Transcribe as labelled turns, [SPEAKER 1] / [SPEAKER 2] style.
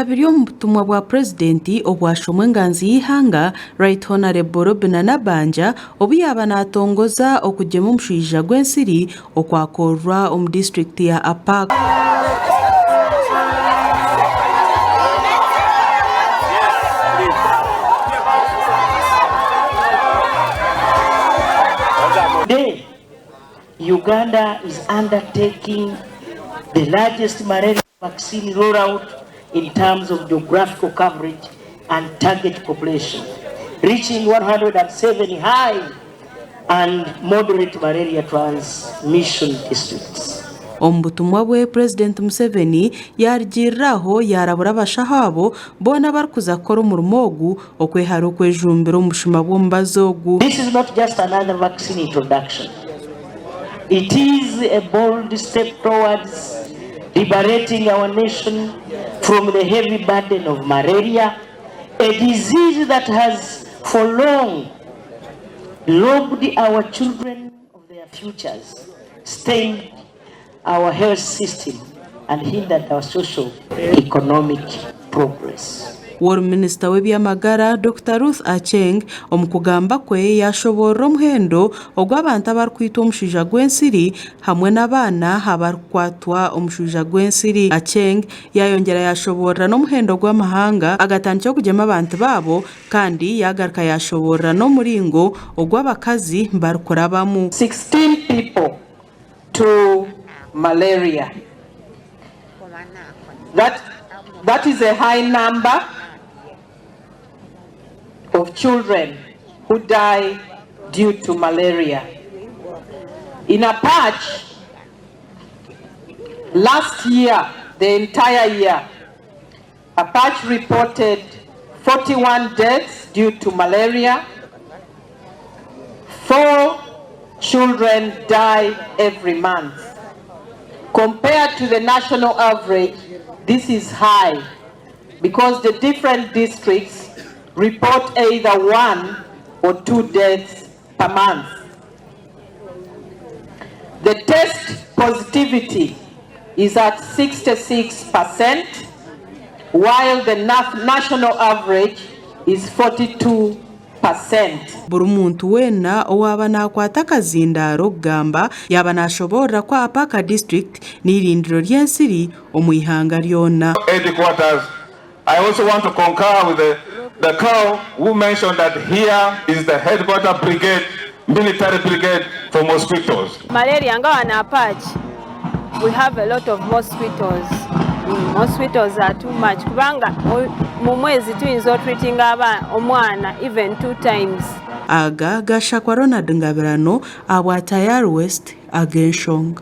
[SPEAKER 1] Bitabiriye mu butumwa bwa Presidenti obwashomwe nganzi y'ihanga Right Honorable Robin Nabanja obu yaba natongoza okujema Omushwija gw'ensiri okwakorwa omu district ya Apac.
[SPEAKER 2] Today, Uganda is undertaking the largest malaria vaccine rollout in terms of geographical coverage and target population, reaching 170 high and moderate malaria transmission districts.
[SPEAKER 1] Omubutumwa bwe President Museveni yarigiriraho yarabura abashahabo bona barikuza kora omurimo ogu okwehara okwejumbira omushuma bw'omubazi ogu.
[SPEAKER 2] This is not just another vaccine introduction. It is a bold step towards liberating our nation from the heavy burden of malaria, a disease that has for long robbed our children of their futures, stained our health system and hindered our social economic progress.
[SPEAKER 1] War Minister w'ebyamagara Dr. Ruth Acheng omukugamba kwe yashoborera omuhendo ogw'abantu abarikwita omushwija gw'ensiri hamwe n'abaana abarikwatwa omushwija gw'ensiri. Acheng yayongera yashoborera n'omuhendo gw'amahanga agatandikira okujema abantu baabo kandi yagaruka yashoborera n'omuringo ogw'abakazi barikurabamu.
[SPEAKER 3] 16 people to malaria. That is a high number of children who die due to malaria. In Apac, last year, the entire year, Apac reported 41 deaths due to malaria. 4 children die every month. Compared to the national average, this is high because the different districts report either 1 or 2 deaths per month. The test positivity is at 66%, while the national average is 42%.
[SPEAKER 1] Buri muntu wena owaba nakwata akazindaro kugamba yaba nashoborera kwa Apac district n'irindiro ry'ensiri omu ihanga lyona.
[SPEAKER 4] Headquarters, I also want to concur with the colonel who mentioned that here is the headquarter brigade, military brigade for mosquitoes.
[SPEAKER 5] Malaria ngawa na Apac, we have a lot of mosquitoes. Mosquitoes are too much. Kubanga mu mwezi tuyinza treatinga omwana even 2 times.
[SPEAKER 1] Aga gashakwa Ronald Ngabirano abwa Tayari West agenshong.